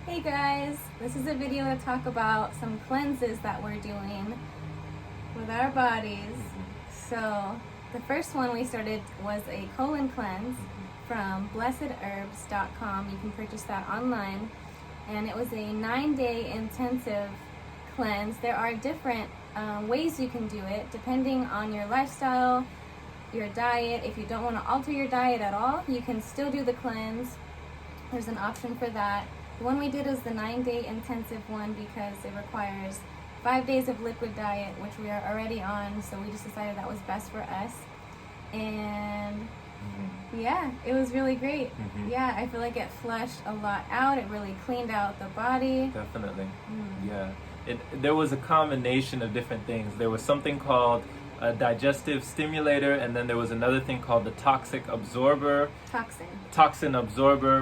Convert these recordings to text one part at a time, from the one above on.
Hey guys, this is a video to talk about some cleanses that we're doing with our bodies. So the first one we started was a colon cleanse from blessedherbs.com. You can purchase that online, and it was a 9-day intensive cleanse. There are different ways you can do it depending on your lifestyle, your diet. If you don't want to alter your diet at all, you can still do the cleanse. There's an option for that. The one we did was the 9-day intensive one because it requires 5 days of liquid diet, which we are already on, so we just decided that was best for us. And yeah, it was really great. Yeah, I feel like it flushed a lot out. It really cleaned out the body. Definitely. Yeah. There was a combination of different things. There was something called a digestive stimulator, and then there was another thing called the toxin absorber,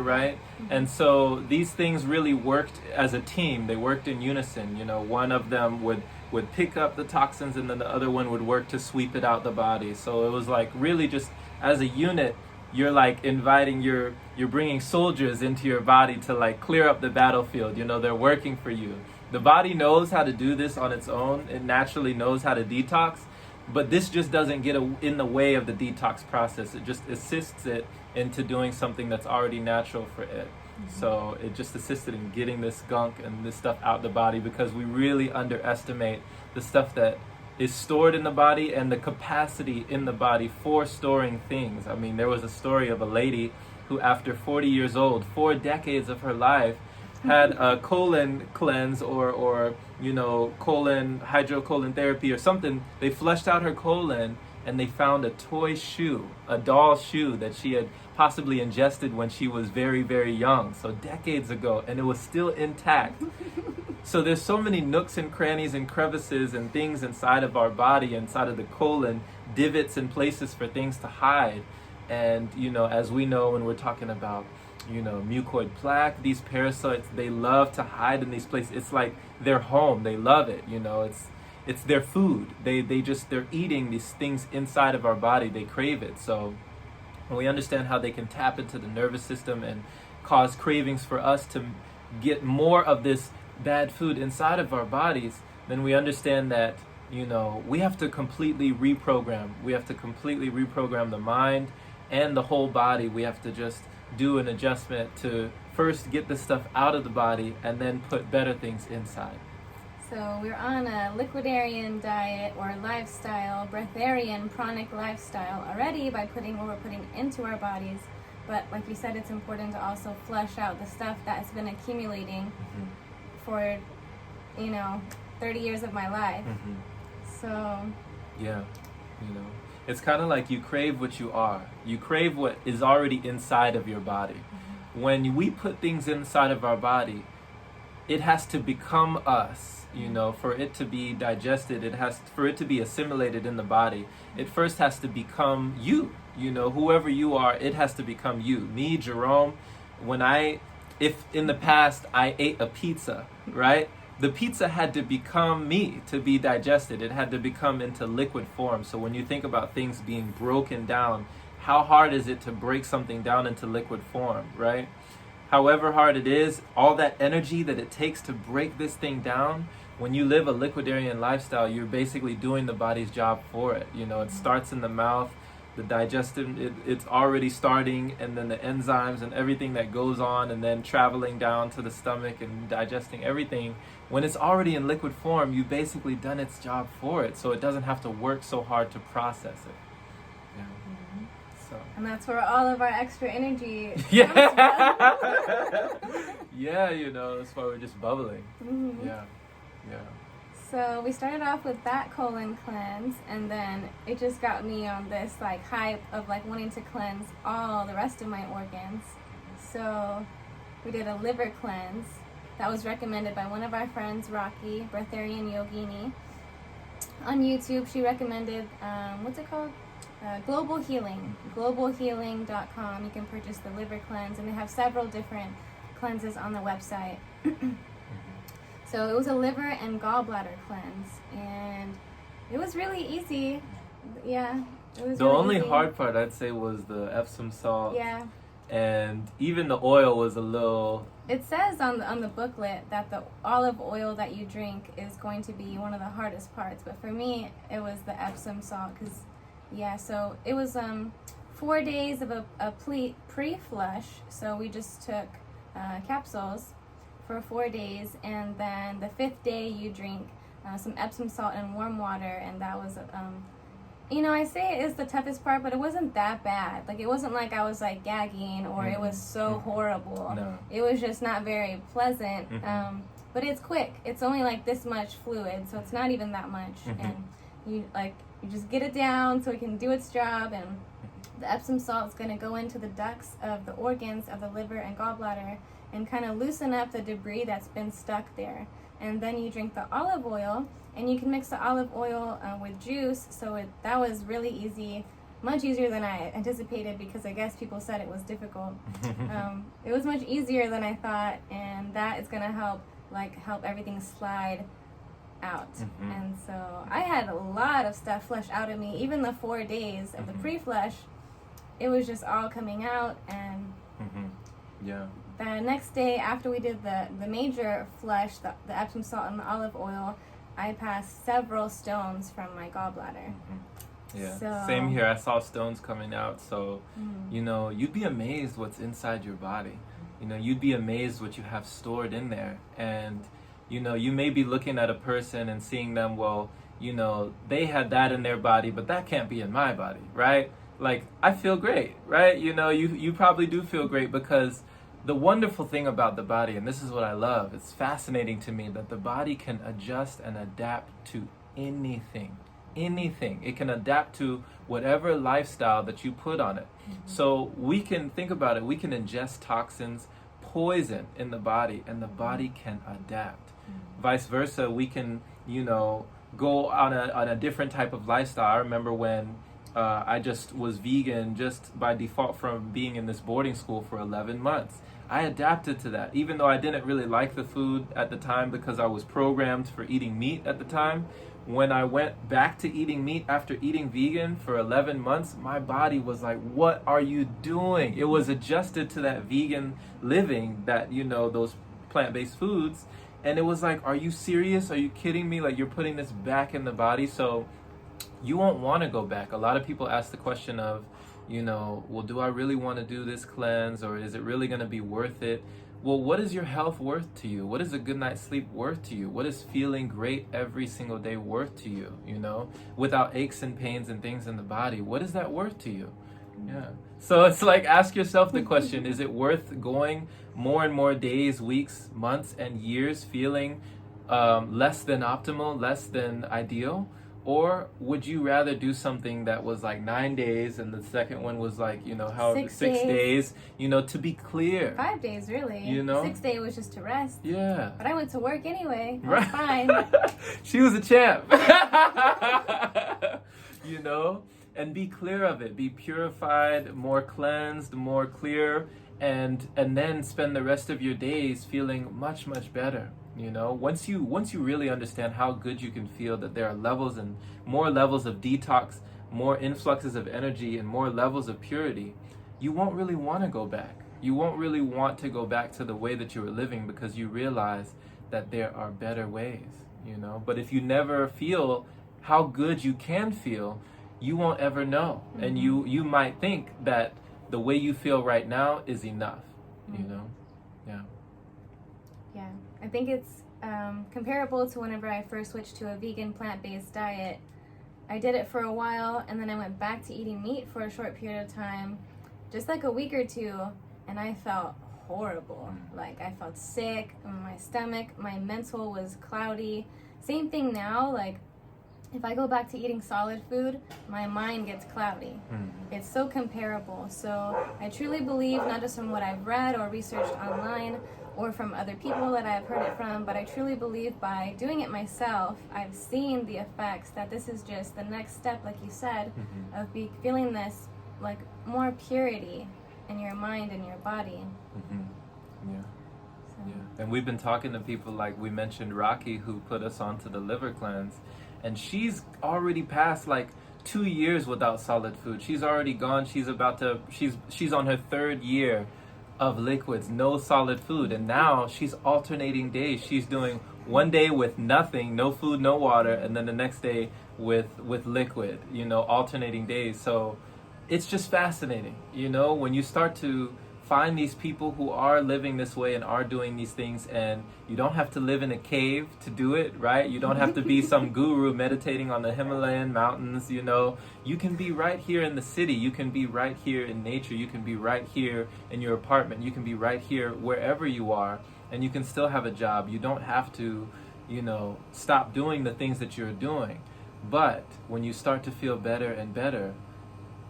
right? And so these things really worked as a team. They worked in unison. You know, one of them would pick up the toxins, and then the other one would work to sweep it out the body. So it was like really just as a unit, you're like inviting you're bringing soldiers into your body to like clear up the battlefield. You know, they're working for you. The body knows how to do this on its own. It naturally knows how to detox. But this just doesn't get in the way of the detox process. It just assists it into doing something that's already natural for it. So it just assisted in getting this gunk and this stuff out the body, because we really underestimate the stuff that is stored in the body and the capacity in the body for storing things. I mean, there was a story of a lady who, after 40 years old, 4 decades of her life, had a colon cleanse or you know, colon hydrocolon therapy or something. They flushed out her colon and they found a toy shoe, a doll shoe that she had possibly ingested when she was very, very young, so decades ago, and it was still intact. So there's so many nooks and crannies and crevices and things inside of our body, inside of the colon, divots and places for things to hide. And you know, as we know, when we're talking about, you know, mucoid plaque, these parasites, they love to hide in these places. It's like their home. They love it. You know, it's their food. They're eating these things inside of our body. They crave it. So when we understand how they can tap into the nervous system and cause cravings for us to get more of this bad food inside of our bodies, then we understand that, you know, we have to completely reprogram. We have to completely reprogram the mind and the whole body. We have to just do an adjustment to first get the stuff out of the body and then put better things inside. So we're on a liquidarian diet or lifestyle, Breatharian Pranic lifestyle already by putting what we're putting into our bodies. But like you said, it's important to also flush out the stuff that's been accumulating for, you know, 30 years of my life. So yeah, you know, it's kind of like you crave what you are. You crave what is already inside of your body. When we put things inside of our body, it has to become us. You know, for it to be digested, for it to be assimilated in the body, it first has to become you. You know, whoever you are, it has to become you. Me, Jerome, if in the past I ate a pizza, right? The pizza had to become me to be digested. It had to become into liquid form. So when you think about things being broken down, how hard is it to break something down into liquid form, right? However hard it is, all that energy that it takes to break this thing down, when you live a liquidarian lifestyle, you're basically doing the body's job for it. You know, it starts in the mouth, the digestive, it's already starting, and then the enzymes and everything that goes on, and then traveling down to the stomach and digesting everything. When it's already in liquid form, you've basically done its job for it, so it doesn't have to work so hard to process it. Yeah. So. And that's where all of our extra energy Yeah. Yeah, you know, that's why we're just bubbling. Yeah. So we started off with that colon cleanse, and then it just got me on this like hype of like wanting to cleanse all the rest of my organs. So we did a liver cleanse that was recommended by one of our friends, Rocky, Breatharian Yogini. On YouTube, she recommended, what's it called? Global Healing. Globalhealing.com. You can purchase the liver cleanse, and they have several different cleanses on the website. So it was a liver and gallbladder cleanse, and it was really easy. Yeah, it was. The really only easy. hard part I'd say was the Epsom salt. Yeah. And even the oil was a little It says on the booklet that the olive oil that you drink is going to be one of the hardest parts, but for me it was the Epsom salt, because so it was 4 days of a pre-flush, so we just took capsules for 4 days, and then the 5th day you drink some Epsom salt and warm water, and that was I say it is the toughest part, but it wasn't that bad. Like, it wasn't like I was like gagging or it was so horrible. No. It was just not very pleasant. But it's quick. It's only like this much fluid, so it's not even that much. And you just get it down so it can do its job, and the Epsom salt is going to go into the ducts of the organs of the liver and gallbladder and kind of loosen up the debris that's been stuck there. And then you drink the olive oil, and you can mix the olive oil with juice, so that was really easy, much easier than I anticipated, because I guess people said it was difficult. It was much easier than I thought, and that is going to help everything slide out. And so I had a lot of stuff flush out of me. Even the 4 days of the pre-flush, it was just all coming out. And the next day after we did the major flush, the Epsom salt and the olive oil, I passed several stones from my gallbladder. Yeah, so, same here. I saw stones coming out. So, you'd be amazed what's inside your body. You'd be amazed what you have stored in there. And, you may be looking at a person and seeing them, well, they had that in their body, but that can't be in my body, right? Like, I feel great, right? You probably do feel great, because the wonderful thing about the body, and this is what I love, it's fascinating to me that the body can adjust and adapt to anything. It can adapt to whatever lifestyle that you put on it. So we can think about it. We can ingest toxins, poison in the body, and the body can adapt. Vice versa, we can, go on a different type of lifestyle. I remember when I just was vegan just by default from being in this boarding school for 11 months. I adapted to that, even though I didn't really like the food at the time because I was programmed for eating meat at the time. When I went back to eating meat after eating vegan for 11 months, my body was like, what are you doing? It was adjusted to that vegan living, that, those plant-based foods. And it was like, are you serious? Are you kidding me? Like, you're putting this back in the body. So you won't want to go back. A lot of people ask the question of, well, do I really want to do this cleanse, or is it really going to be worth it? Well, what is your health worth to you? What is a good night's sleep worth to you? What is feeling great every single day worth to you, without aches and pains and things in the body? What is that worth to you? Yeah. So it's like, ask yourself the question, is it worth going more and more days, weeks, months, and years feeling less than optimal, less than ideal? Or would you rather do something that was like 9 days, and the second one was like, however, 6 days, to be clear. 5 days, really. 6 days was just to rest. Yeah. But I went to work anyway. It was Right. fine. She was a champ. And be clear of it. Be purified, more cleansed, more clear, and then spend the rest of your days feeling much, much better. Once you really understand how good you can feel, that there are levels and more levels of detox, more influxes of energy, and more levels of purity, you won't really want to go back. You won't really want to go back to the way that you were living, because you realize that there are better ways, But if you never feel how good you can feel, you won't ever know. And you might think that the way you feel right now is enough, Yeah. Yeah, I think it's comparable to whenever I first switched to a vegan plant-based diet. I did it for a while, and then I went back to eating meat for a short period of time, just like a week or two, and I felt horrible. Like, I felt sick in my stomach, my mental was cloudy. Same thing now, like, if I go back to eating solid food, my mind gets cloudy. It's so comparable. So I truly believe, not just from what I've read or researched online or from other people that I've heard it from, but I truly believe by doing it myself, I've seen the effects, that this is just the next step, like you said, of feeling this, like, more purity in your mind and your body. Yeah. And we've been talking to people, like we mentioned Rocky, who put us onto the liver cleanse, and she's already passed like 2 years without solid food. She's already gone. She's on her 3rd year of liquids, no solid food. And now she's alternating days. She's doing one day with nothing, no food, no water, and then the next day with liquid, you know, alternating days. So it's just fascinating, you know, when you start to find these people who are living this way and are doing these things, and you don't have to live in a cave to do it, right? You don't have to be some guru meditating on the Himalayan mountains, you know. You can be right here in the city. You can be right here in nature. You can be right here in your apartment. You can be right here wherever you are, and you can still have a job. You don't have to, you know, stop doing the things that you're doing. But when you start to feel better and better,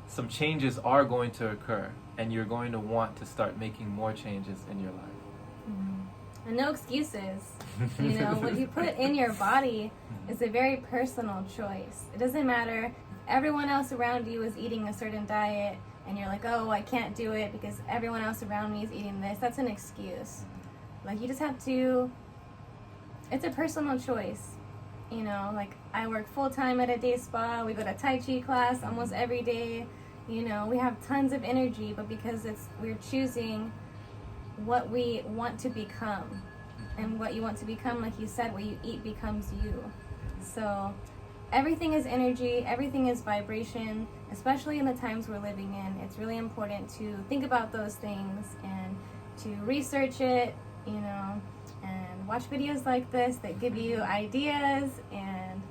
some changes are going to occur, and you're going to want to start making more changes in your life. And no excuses. You know, what you put in your body is a very personal choice. It doesn't matter if everyone else around you is eating a certain diet and you're like, oh, I can't do it because everyone else around me is eating this. That's an excuse. Like, you just have to, it's a personal choice. You know, like, I work full-time at a day spa. We go to Tai Chi class almost every day. You know, we have tons of energy, but because we're choosing what we want to become. And what you want to become, like you said, what you eat becomes you. So everything is energy, everything is vibration, especially in the times we're living in. It's really important to think about those things and to research it, you know, and watch videos like this that give you ideas. And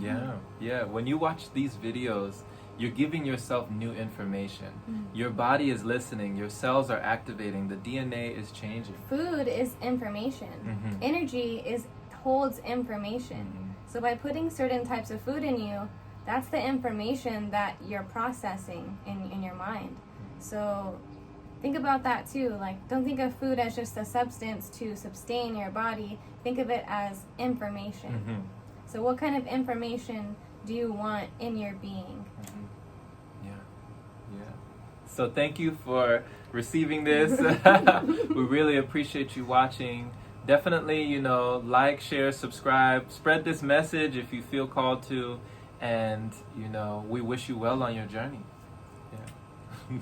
yeah, when you watch these videos, you're giving yourself new information. Your body is listening, your cells are activating, the DNA is changing. Food is information. Energy holds information. So by putting certain types of food in you, that's the information that you're processing in your mind. So think about that too. Like, don't think of food as just a substance to sustain your body. Think of it as information. So what kind of information do you want in your being? Yeah. So thank you for receiving this. We really appreciate you watching. Definitely, you know, like, share, subscribe, spread this message if you feel called to, and, you know, we wish you well on your journey. Yeah.